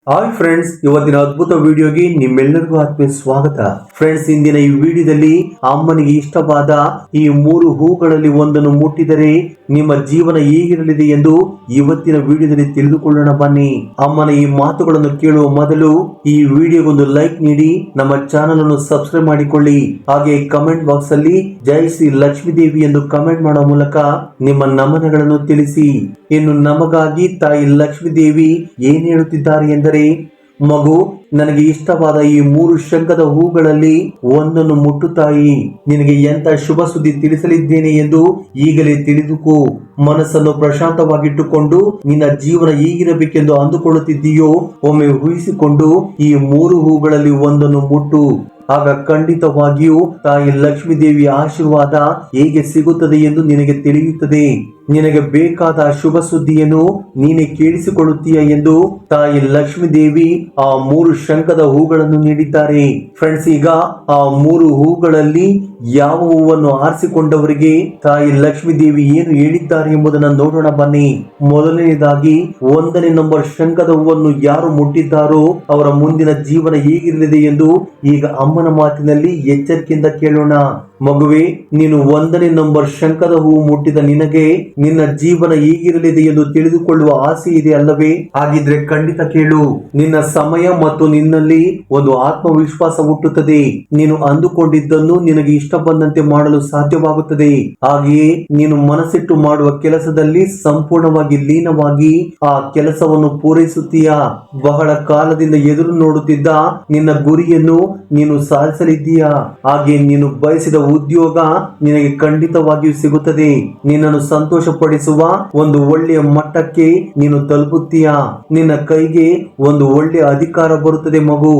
Hi friends, ಇವತ್ತಿನ ಅದ್ಭುತ ವಿಡಿಯೋಗೆ ನಿಮ್ಮೆಲ್ಲರಿಗೂ ಆತ್ಮೀಯ ಸ್ವಾಗತ. ಫ್ರೆಂಡ್ಸ್, ಇಂದಿನ ಈ ವಿಡಿಯೋದಲ್ಲಿ ಅಮ್ಮನಿಗೆ ಇಷ್ಟವಾದ ಈ 3 ಹೂಗಳಲ್ಲಿ ಒಂದನ್ನು ಮುಟ್ಟಿದರೆ ನಿಮ್ಮ ಜೀವನ ಹೇಗಿರಲಿದೆ ಎಂದು ಇವತ್ತಿನ ವಿಡಿಯೋದಲ್ಲಿ ತಿಳಿದುಕೊಳ್ಳೋಣ ಬನ್ನಿ. ಅಮ್ಮನ ಈ ಮಾತುಗಳನ್ನು ಕೇಳುವ ಮೊದಲು ಈ ವಿಡಿಯೋಗೊಂದು ಲೈಕ್ ನೀಡಿ, ನಮ್ಮ ಚಾನೆಲ್ ಅನ್ನು ಸಬ್ಸ್ಕ್ರೈಬ್ ಮಾಡಿಕೊಳ್ಳಿ. ಹಾಗೆ ಕಮೆಂಟ್ ಬಾಕ್ಸ್ ಅಲ್ಲಿ ಜೈ ಶ್ರೀ ಲಕ್ಷ್ಮೀ ದೇವಿ ಎಂದು ಕಮೆಂಟ್ ಮಾಡುವ ಮೂಲಕ ನಿಮ್ಮ ನಮನಗಳನ್ನು ತಿಳಿಸಿ. ಇನ್ನು ನಮಗಾಗಿ ತಾಯಿ ಲಕ್ಷ್ಮೀ ದೇವಿ ಏನ್ ಹೇಳುತ್ತಿದ್ದಾರೆ ಎಂದರೆ, ಮಗು, ನನಗೆ ಇಷ್ಟವಾದ ಈ 3 ಶಂಖದ ಹೂಗಳಲ್ಲಿ ಒಂದನ್ನು ಮುಟ್ಟುತ್ತಾಯಿ. ನಿನಗೆ ಎಂತ ಶುಭ ಸುದ್ದಿ ತಿಳಿಸಲಿದ್ದೇನೆ ಎಂದು ಈಗಲೇ ತಿಳಿದುಕೋ. ಮನಸ್ಸನ್ನು ಪ್ರಶಾಂತವಾಗಿಟ್ಟುಕೊಂಡು ನಿನ್ನ ಜೀವನ ಹೇಗಿರಬೇಕೆಂದು ಅಂದುಕೊಳ್ಳುತ್ತಿದ್ದೀಯೋ ಒಮ್ಮೆ ಊಹಿಸಿಕೊಂಡು ಈ 3 ಹೂಗಳಲ್ಲಿ ಒಂದನ್ನು ಮುಟ್ಟು. ಆಗ ಖಂಡಿತವಾಗಿಯೂ ತಾಯಿ ಲಕ್ಷ್ಮೀ ದೇವಿಯ ಆಶೀರ್ವಾದ ಹೇಗೆ ಸಿಗುತ್ತದೆ ಎಂದು ನಿನಗೆ ತಿಳಿಯುತ್ತದೆ. ನಿನಗೆ ಬೇಕಾದ ಶುಭ ಸುದ್ದಿಯನ್ನು ನೀನೆ ಕೇಳಿಸಿಕೊಳ್ಳುತ್ತೀಯ ಎಂದು ತಾಯಿ ಲಕ್ಷ್ಮೀ ದೇವಿ ಆ 3 ಶಂಖದ ಹೂಗಳನ್ನು ನೀಡಿದ್ದಾರೆ. ಫ್ರೆಂಡ್ಸ್, ಈಗ ಆ 3 ಹೂಗಳಲ್ಲಿ ಯಾವ ಹೂವನ್ನು ಆರಿಸಿಕೊಂಡವರಿಗೆ ತಾಯಿ ಲಕ್ಷ್ಮೀ ದೇವಿ ಏನು ಹೇಳಿದ್ದಾರೆ ಎಂಬುದನ್ನು ನೋಡೋಣ ಬನ್ನಿ. ಮೊದಲನೇದಾಗಿ 1ನೇ ನಂಬರ್ ಶಂಖದ ಹೂವನ್ನು ಯಾರು ಮುಟ್ಟಿದ್ದಾರೋ ಅವರ ಮುಂದಿನ ಜೀವನ ಹೇಗಿರಲಿದೆ ಎಂದು ಈಗ ಅಮ್ಮನ ಮಾತಿನಲ್ಲಿ ಎಚ್ಚರಿಕೆಯಿಂದ ಕೇಳೋಣ. ಮಗುವೆ, ನೀನು 1ನೇ ನಂಬರ್ ಶಂಖದ ಹೂವು ಮುಟ್ಟಿದ ನಿನಗೆ ನಿನ್ನ ಜೀವನ ಹೇಗಿರಲಿದೆ ಎಂದು ತಿಳಿದುಕೊಳ್ಳುವ ಆಸೆ ಇದೆ ಅಲ್ಲವೇ? ಹಾಗಿದ್ರೆ ಖಂಡಿತ ಕೇಳು. ನಿನ್ನ ಸಮಯ ಮತ್ತು ನಿನ್ನಲ್ಲಿ ಒಂದು ಆತ್ಮವಿಶ್ವಾಸ ಹುಟ್ಟುತ್ತದೆ. ನೀನು ಅಂದುಕೊಂಡಿದ್ದನ್ನು ನಿನಗೆ ಇಷ್ಟ ಬಂದಂತೆ ಮಾಡಲು ಸಾಧ್ಯವಾಗುತ್ತದೆ. ಹಾಗೆಯೇ ನೀನು ಮನಸ್ಸಿಟ್ಟು ಮಾಡುವ ಕೆಲಸದಲ್ಲಿ ಸಂಪೂರ್ಣವಾಗಿ ಲೀನವಾಗಿ ಆ ಕೆಲಸವನ್ನು ಪೂರೈಸುತ್ತೀಯಾ. ಬಹಳ ಕಾಲದಿಂದ ಎದುರು ನೋಡುತ್ತಿದ್ದ ನಿನ್ನ ಗುರಿಯನ್ನು ನೀನು ಸಾಧಿಸಲಿದ್ದೀಯಾ. ಹಾಗೆ ನೀನು ಬಯಸಿದ ಉದ್ಯೋಗ ನಿನಗೆ ಖಂಡಿತವಾಗಿಯೂ ಸಿಗುತ್ತದೆ. ನಿನ್ನನ್ನು ಸಂತೋಷ ಪಡಿಸುವ ಒಂದು ಒಳ್ಳೆಯ ಮಟ್ಟಕ್ಕೆ ನೀನು ತಲುಪುತ್ತೀಯಾ. ನಿನ್ನ ಕೈಗೆ ಒಂದು ಒಳ್ಳೆಯ ಅಧಿಕಾರ ಬರುತ್ತದೆ ಮಗು.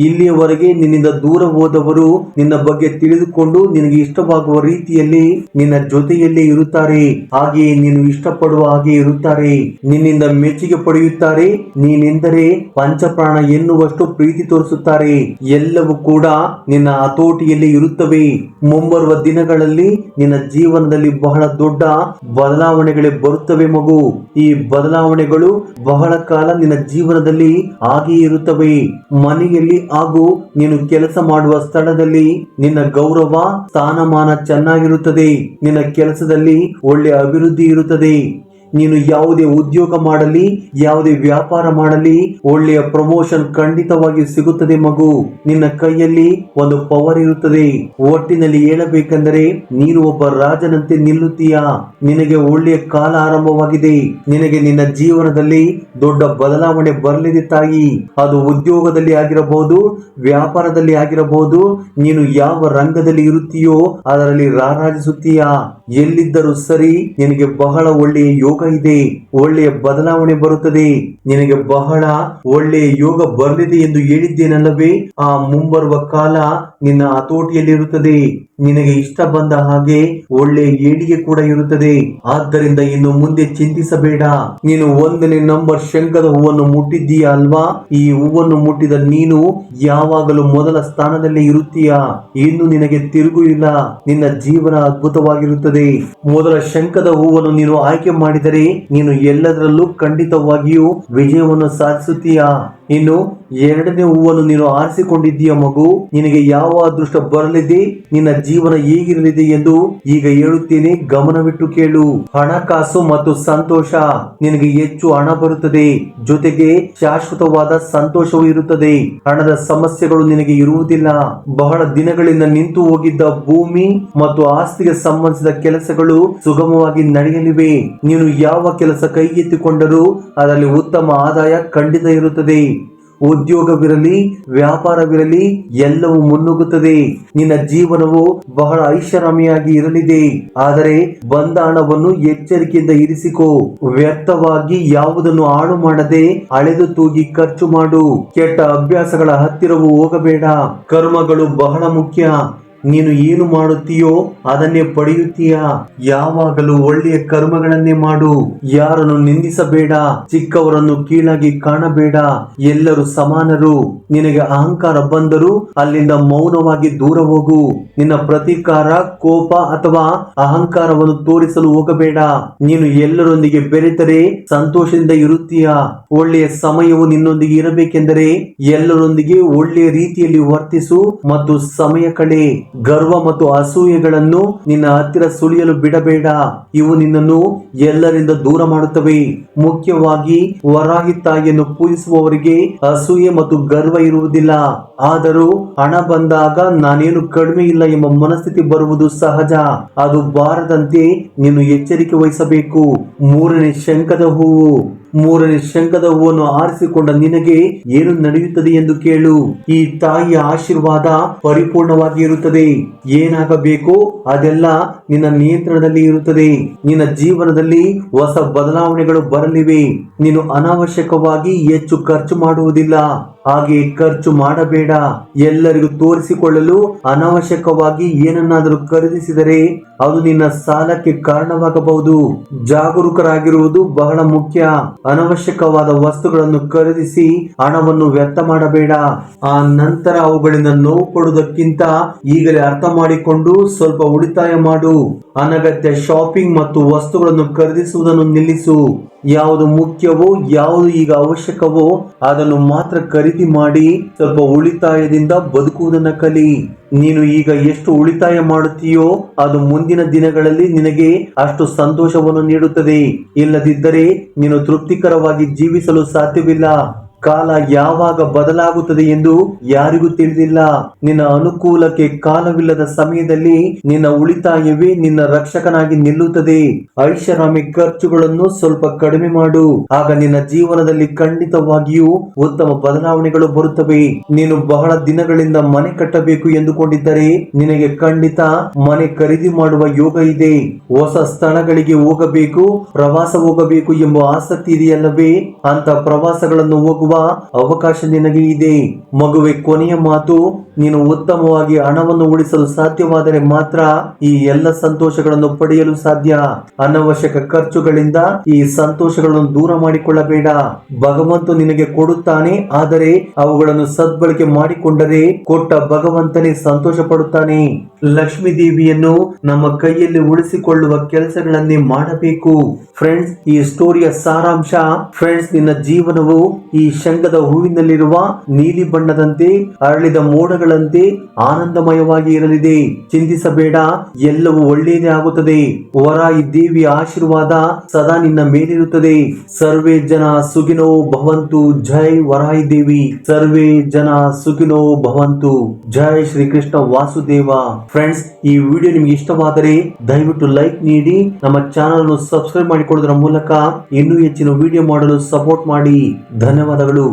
ಇಲ್ಲಿಯವರೆಗೆ ನಿನ್ನಿಂದ ದೂರ ಹೋದವರು ನಿನ್ನ ಬಗ್ಗೆ ತಿಳಿದುಕೊಂಡು ನಿನಗೆ ಇಷ್ಟವಾಗುವ ರೀತಿಯಲ್ಲಿ ನಿನ್ನ ಜೊತೆಯಲ್ಲೇ ಇರುತ್ತಾರೆ. ಹಾಗೆಯೇ ನೀನು ಇಷ್ಟಪಡುವ ಹಾಗೆ ಇರುತ್ತಾರೆ. ನಿನ್ನಿಂದ ಮೆಚ್ಚುಗೆ ಪಡೆಯುತ್ತಾರೆ. ನೀನೆಂದರೆ ಪಂಚಪ್ರಾಣ ಎನ್ನುವಷ್ಟು ಪ್ರೀತಿ ತೋರಿಸುತ್ತಾರೆ. ಎಲ್ಲವೂ ಕೂಡ ನಿನ್ನ ಹತೋಟಿಯಲ್ಲಿ ಇರುತ್ತವೆ. ಮುಂಬರುವ ದಿನಗಳಲ್ಲಿ ನಿನ್ನ ಜೀವನದಲ್ಲಿ ಬಹಳ ದೊಡ್ಡ ಬದಲಾವಣೆಗಳೇ ಬರುತ್ತವೆ ಮಗು. ಈ ಬದಲಾವಣೆಗಳು ಬಹಳ ಕಾಲ ನಿನ್ನ ಜೀವನದಲ್ಲಿ ಹಾಗೆಯೇ ಇರುತ್ತವೆ. ಮನೆಯಲ್ಲಿ ಹಾಗೂ ನೀನು ಕೆಲಸ ಮಾಡುವ ಸ್ಥಳದಲ್ಲಿ ನಿನ್ನ ಗೌರವ ಸ್ಥಾನಮಾನ ಚೆನ್ನಾಗಿರುತ್ತದೆ. ನಿನ್ನ ಕೆಲಸದಲ್ಲಿ ಒಳ್ಳೆಯ ಅಭಿವೃದ್ಧಿ ಇರುತ್ತದೆ. ನೀನು ಯಾವುದೇ ಉದ್ಯೋಗ ಮಾಡಲಿ, ಯಾವುದೇ ವ್ಯಾಪಾರ ಮಾಡಲಿ, ಒಳ್ಳೆಯ ಪ್ರಮೋಷನ್ ಖಂಡಿತವಾಗಿ ಸಿಗುತ್ತದೆ ಮಗು. ನಿನ್ನ ಕೈಯಲ್ಲಿ ಒಂದು ಪವರ್ ಇರುತ್ತದೆ. ಒಟ್ಟಿನಲ್ಲಿ ಹೇಳಬೇಕೆಂದರೆ ನೀನು ಒಬ್ಬ ರಾಜನಂತೆ ನಿಲ್ಲುತ್ತೀಯಾ. ನಿನಗೆ ಒಳ್ಳೆಯ ಕಾಲ ಆರಂಭವಾಗಿದೆ. ನಿನಗೆ ನಿನ್ನ ಜೀವನದಲ್ಲಿ ದೊಡ್ಡ ಬದಲಾವಣೆ ಬರಲಿದೆ ತಾಯಿ. ಅದು ಉದ್ಯೋಗದಲ್ಲಿ ಆಗಿರಬಹುದು, ವ್ಯಾಪಾರದಲ್ಲಿ ಆಗಿರಬಹುದು. ನೀನು ಯಾವ ರಂಗದಲ್ಲಿ ಇರುತ್ತೀಯೋ ಅದರಲ್ಲಿ ರಾರಾಜಿಸುತ್ತೀಯಾ. ಎಲ್ಲಿದ್ದರೂ ಸರಿ, ನಿನಗೆ ಬಹಳ ಒಳ್ಳೆಯ ಯೋಗ ಇದೆ. ಒಳ್ಳೆಯ ಬದಲಾವಣೆ ಬರುತ್ತದೆ. ನಿನಗೆ ಬಹಳ ಒಳ್ಳೆಯ ಯೋಗ ಬರಲಿದೆ ಎಂದು ಹೇಳಿದ್ದೇನಲ್ಲವೇ? ಆ ಮುಂಬರುವ ಕಾಲ ನಿನ್ನ ಹತೋಟಿಯಲ್ಲಿರುತ್ತದೆ. ನಿನಗೆ ಇಷ್ಟ ಬಂದ ಹಾಗೆ ಒಳ್ಳೆಯ ಏಳಿಗೆ ಕೂಡ ಇರುತ್ತದೆ. ಆದ್ದರಿಂದ ಇನ್ನು ಮುಂದೆ ಚಿಂತಿಸಬೇಡ. ನೀನು 1ನೇ ನಂಬರ್ ಶಂಖದ ಹೂವನ್ನು ಮುಟ್ಟಿದ್ದೀಯ ಅಲ್ವಾ? ಈ ಹೂವನ್ನು ಮುಟ್ಟಿದ ನೀನು ಯಾವಾಗಲೂ ಮೊದಲ ಸ್ಥಾನದಲ್ಲಿ ಇರುತ್ತೀಯಾ. ಇನ್ನು ನಿನಗೆ ತಿರುಗು ಇಲ್ಲ. ನಿನ್ನ ಜೀವನ ಅದ್ಭುತವಾಗಿರುತ್ತದೆ. ಮೊದಲ ಶಂಖದ ಹೂವನ್ನು ನೀನು ಆಯ್ಕೆ ಮಾಡಿದರೆ ನೀನು ಎಲ್ಲದರಲ್ಲೂ ಖಂಡಿತವಾಗಿಯೂ ವಿಜಯವನ್ನು ಸಾಧಿಸುತ್ತೀಯಾ. ಇನ್ನು 2ನೇ ಹೂವನ್ನು ನೀನು ಆರಿಸಿಕೊಂಡಿದ್ದೀಯ ಮಗು. ನಿನಗೆ ಯಾವ ಅದೃಷ್ಟ ಬರಲಿದೆ, ನಿನ್ನ ಜೀವನ ಹೇಗಿರಲಿದೆ ಎಂದು ಈಗ ಹೇಳುತ್ತೇನೆ, ಗಮನವಿಟ್ಟು ಕೇಳು. ಹಣಕಾಸು ಮತ್ತು ಸಂತೋಷ. ನಿನಗೆ ಹೆಚ್ಚು ಹಣ ಬರುತ್ತದೆ. ಜೊತೆಗೆ ಶಾಶ್ವತವಾದ ಸಂತೋಷವೂ ಇರುತ್ತದೆ. ಹಣದ ಸಮಸ್ಯೆಗಳು ನಿನಗೆ ಇರುವುದಿಲ್ಲ. ಬಹಳ ದಿನಗಳಿಂದ ನಿಂತು ಹೋಗಿದ್ದ ಭೂಮಿ ಮತ್ತು ಆಸ್ತಿಗೆ ಸಂಬಂಧಿಸಿದ ಕೆಲಸಗಳು ಸುಗಮವಾಗಿ ನಡೆಯಲಿವೆ. ನೀನು ಯಾವ ಕೆಲಸ ಕೈಗೆತ್ತಿಕೊಂಡರೂ ಅದರಲ್ಲಿ ಉತ್ತಮ ಆದಾಯ ಖಂಡಿತ ಇರುತ್ತದೆ. ಉದ್ಯೋಗವಿರಲಿ, ವ್ಯಾಪಾರವಿರಲಿ, ಎಲ್ಲವೂ ಮುನ್ನುಗ್ಗುತ್ತದೆ. ನಿನ್ನ ಜೀವನವು ಬಹಳ ಐಷಾರಾಮಿಯಾಗಿ ಇರಲಿದೆ. ಆದರೆ ಬಂದ ಹಣವನ್ನು ಎಚ್ಚರಿಕೆಯಿಂದ ಇರಿಸಿಕೋ. ವ್ಯರ್ಥವಾಗಿ ಯಾವುದನ್ನು ಹಾಳು ಮಾಡದೆ ಅಳೆದು ತೂಗಿ ಖರ್ಚು ಮಾಡು. ಕೆಟ್ಟ ಅಭ್ಯಾಸಗಳ ಹತ್ತಿರವೂ ಹೋಗಬೇಡ. ಕರ್ಮಗಳು ಬಹಳ ಮುಖ್ಯ. ನೀನು ಏನು ಮಾಡುತ್ತೀಯೋ ಅದನ್ನೇ ಪಡೆಯುತ್ತೀಯಾ. ಯಾವಾಗಲೂ ಒಳ್ಳೆಯ ಕರ್ಮಗಳನ್ನೇ ಮಾಡು. ಯಾರನ್ನು ನಿಂದಿಸಬೇಡ, ಚಿಕ್ಕವರನ್ನು ಕೀಳಾಗಿ ಕಾಣಬೇಡ. ಎಲ್ಲರೂ ಸಮಾನರು. ನಿನಗೆ ಅಹಂಕಾರ ಬಂದರೂ ಅಲ್ಲಿಂದ ಮೌನವಾಗಿ ದೂರ ಹೋಗು. ನಿನ್ನ ಪ್ರತೀಕಾರ, ಕೋಪ ಅಥವಾ ಅಹಂಕಾರವನ್ನು ತೋರಿಸಲು ಹೋಗಬೇಡ. ನೀನು ಎಲ್ಲರೊಂದಿಗೆ ಬೆರೆತರೆ ಸಂತೋಷದಿಂದ ಇರುತ್ತೀಯಾ. ಒಳ್ಳೆಯ ಸಮಯವು ನಿನ್ನೊಂದಿಗೆ ಇರಬೇಕೆಂದರೆ ಎಲ್ಲರೊಂದಿಗೆ ಒಳ್ಳೆಯ ರೀತಿಯಲ್ಲಿ ವರ್ತಿಸು ಮತ್ತು ಸಮಯ ಕಳೆ. ಗರ್ವ ಮತ್ತು ಅಸೂಯೆಗಳನ್ನು ನಿನ್ನ ಹತ್ತಿರ ಸುಳಿಯಲು ಬಿಡಬೇಡ. ಇವು ನಿನ್ನನ್ನು ಎಲ್ಲರಿಂದ ದೂರ ಮಾಡುತ್ತವೆ. ಮುಖ್ಯವಾಗಿ ವರಾಹಿ ತಾಯಿಯನ್ನು ಪೂಜಿಸುವವರಿಗೆ ಅಸೂಯೆ ಮತ್ತು ಗರ್ವ ಇರುವುದಿಲ್ಲ. ಆದರೂ ಹಣ ಬಂದಾಗ ನಾನೇನು ಕಡಿಮೆ ಇಲ್ಲ ಎಂಬ ಮನಸ್ಥಿತಿ ಬರುವುದು ಸಹಜ. ಅದು ಬಾರದಂತೆ ನೀನು ಎಚ್ಚರಿಕೆ ವಹಿಸಬೇಕು. ಮೂರನೇ ಶಂಖದ ಹೂವು. ಮೂರನೇ ಶಂಖದ ಹೂವನ್ನು ಆರಿಸಿಕೊಂಡ ನಿನಗೆ ಏನು ನಡೆಯುತ್ತದೆ ಎಂದು ಕೇಳು. ಈ ತಾಯಿಯ ಆಶೀರ್ವಾದ ಪರಿಪೂರ್ಣವಾಗಿ ಇರುತ್ತದೆ. ಏನಾಗಬೇಕು ಅದೆಲ್ಲ ನಿನ್ನ ನಿಯಂತ್ರಣದಲ್ಲಿ ಇರುತ್ತದೆ. ನಿನ್ನ ಜೀವನದಲ್ಲಿ ಹೊಸ ಬದಲಾವಣೆಗಳು ಬರಲಿವೆ. ನೀನು ಅನಾವಶ್ಯಕವಾಗಿ ಹೆಚ್ಚು ಖರ್ಚು ಮಾಡುವುದಿಲ್ಲ. ಹಾಗೆ ಖರ್ಚು ಮಾಡಬೇಡ. ಎಲ್ಲರಿಗೂ ತೋರಿಸಿಕೊಳ್ಳಲು ಅನಾವಶ್ಯಕವಾಗಿ ಏನನ್ನಾದರೂ ಖರೀದಿಸಿದರೆ ಅದು ನಿನ್ನ ಸಾಲಕ್ಕೆ ಕಾರಣವಾಗಬಹುದು. ಜಾಗರೂಕರಾಗಿರುವುದು ಬಹಳ ಮುಖ್ಯ. ಅನವಶ್ಯಕವಾದ ವಸ್ತುಗಳನ್ನು ಖರೀದಿಸಿ ಹಣವನ್ನು ವ್ಯರ್ಥ ಮಾಡಬೇಡ. ಆ ನಂತರ ಅವುಗಳಿಂದ ನೋವು ಪಡುವುದಕ್ಕಿಂತ ಈಗಲೇ ಅರ್ಥ ಮಾಡಿಕೊಂಡು ಸ್ವಲ್ಪ ಉಳಿತಾಯ ಮಾಡು. ಅನಗತ್ಯ ಶಾಪಿಂಗ್ ಮತ್ತು ವಸ್ತುಗಳನ್ನು ಖರೀದಿಸುವುದನ್ನು ನಿಲ್ಲಿಸು. ಯಾವುದು ಮುಖ್ಯವೋ, ಯಾವುದು ಈಗ ಅವಶ್ಯಕವೋ ಅದನ್ನು ಮಾತ್ರ ಖರೀದಿ ಮಾಡಿ ಸ್ವಲ್ಪ ಉಳಿತಾಯದಿಂದ ಬದುಕುವುದನ್ನು ಕಲಿ. ನೀನು ಈಗ ಎಷ್ಟು ಉಳಿತಾಯ ಮಾಡುತ್ತೀಯೋ ಅದು ಮುಂದಿನ ದಿನಗಳಲ್ಲಿ ನಿನಗೆ ಅಷ್ಟು ಸಂತೋಷವನ್ನು ನೀಡುತ್ತದೆ. ಇಲ್ಲದಿದ್ದರೆ ನೀನು ತೃಪ್ತಿಕರವಾಗಿ ಜೀವಿಸಲು ಸಾಧ್ಯವಿಲ್ಲ. ಕಾಲ ಯಾವಾಗ ಬದಲಾಗುತ್ತದೆ ಎಂದು ಯಾರಿಗೂ ತಿಳಿದಿಲ್ಲ. ನಿನ್ನ ಅನುಕೂಲಕ್ಕೆ ಕಾಲವಿಲ್ಲದ ಸಮಯದಲ್ಲಿ ನಿನ್ನ ಉಳಿತಾಯವೇ ನಿನ್ನ ರಕ್ಷಕನಾಗಿ ನಿಲ್ಲುತ್ತದೆ. ಐಷಾರಾಮಿ ಖರ್ಚುಗಳನ್ನು ಸ್ವಲ್ಪ ಕಡಿಮೆ ಮಾಡು. ಆಗ ನಿನ್ನ ಜೀವನದಲ್ಲಿ ಖಂಡಿತವಾಗಿಯೂ ಉತ್ತಮ ಬದಲಾವಣೆಗಳು ಬರುತ್ತವೆ. ನೀನು ಬಹಳ ದಿನಗಳಿಂದ ಮನೆ ಕಟ್ಟಬೇಕು ಎಂದುಕೊಂಡಿದ್ದರೆ ನಿನಗೆ ಖಂಡಿತ ಮನೆ ಖರೀದಿ ಮಾಡುವ ಯೋಗ ಇದೆ. ಹೊಸ ಸ್ಥಳಗಳಿಗೆ ಹೋಗಬೇಕು, ಪ್ರವಾಸ ಹೋಗಬೇಕು ಎಂಬ ಆಸಕ್ತಿ ಇದೆಯಲ್ಲವೇ? ಅಂತ ಪ್ರವಾಸಗಳನ್ನು ಹೋಗುವ ಅವಕಾಶ ನಿನಗೆ ಇದೆ. ಮಗುವೆ, ಕೊನೆಯ ಮಾತು, ನೀನು ಉತ್ತಮವಾಗಿ ಹಣವನ್ನು ಉಳಿಸಲು ಸಾಧ್ಯವಾದರೆ ಮಾತ್ರ ಈ ಎಲ್ಲ ಸಂತೋಷಗಳನ್ನು ಪಡೆಯಲು ಸಾಧ್ಯ. ಅನವಶ್ಯಕ ಖರ್ಚುಗಳಿಂದ ಈ ಸಂತೋಷಗಳನ್ನು ದೂರ ಮಾಡಿಕೊಳ್ಳಬೇಡ. ಭಗವಂತ ನಿನಗೆ ಕೊಡುತ್ತಾನೆ, ಆದರೆ ಅವುಗಳನ್ನು ಸದ್ಬಳಕೆ ಮಾಡಿಕೊಂಡರೆ ಕೊಟ್ಟ ಭಗವಂತನೇ ಸಂತೋಷ ಪಡುತ್ತಾನೆ. ಲಕ್ಷ್ಮೀ ದೇವಿಯನ್ನು ನಮ್ಮ ಕೈಯಲ್ಲಿ ಉಳಿಸಿಕೊಳ್ಳುವ ಕೆಲಸಗಳನ್ನೇ ಮಾಡಬೇಕು. ಫ್ರೆಂಡ್ಸ್, ಈ ಸ್ಟೋರಿಯ ಸಾರಾಂಶ, ಫ್ರೆಂಡ್ಸ್, ನಿನ್ನ ಜೀವನವು ಈ ಶಂಖದ ಹೂವಿನಲ್ಲಿರುವ ನೀಲಿ ಬಣ್ಣದಂತೆ ಅರಳಿದ ಮೋಡಗಳಂತೆ ಆನಂದಮಯವಾಗಿ ಇರಲಿದೆ. ಚಿಂತಿಸಬೇಡ, ಎಲ್ಲವೂ ಒಳ್ಳೆಯದೇ ಆಗುತ್ತದೆ. ವರಾಹಿ ದೇವಿಯ ಆಶೀರ್ವಾದ ಸದಾ ನಿನ್ನ ಮೇಲಿರುತ್ತದೆ. ಸರ್ವೇ ಜನ ಸುಖಿನೋ ಭವಂತು. ಜೈ ವರಾಹಿ ದೇವಿ. ಸರ್ವೇ ಜನ ಸುಖಿನೋ ಭವಂತು. ಜೈ ಶ್ರೀಕೃಷ್ಣ ವಾಸುದೇವ. ಫ್ರೆಂಡ್ಸ್, ಈ ವಿಡಿಯೋ ನಿಮ್ಗೆ ಇಷ್ಟವಾದರೆ ದಯವಿಟ್ಟು ಲೈಕ್ ನೀಡಿ. ನಮ್ಮ ಚಾನಲ್ ಅನ್ನು ಸಬ್ಸ್ಕ್ರೈಬ್ ಮಾಡಿಕೊಳ್ಳುವುದರ ಮೂಲಕ ಇನ್ನೂ ಹೆಚ್ಚಿನ ವಿಡಿಯೋ ಮಾಡಲು ಸಪೋರ್ಟ್ ಮಾಡಿ. ಧನ್ಯವಾದಗಳು.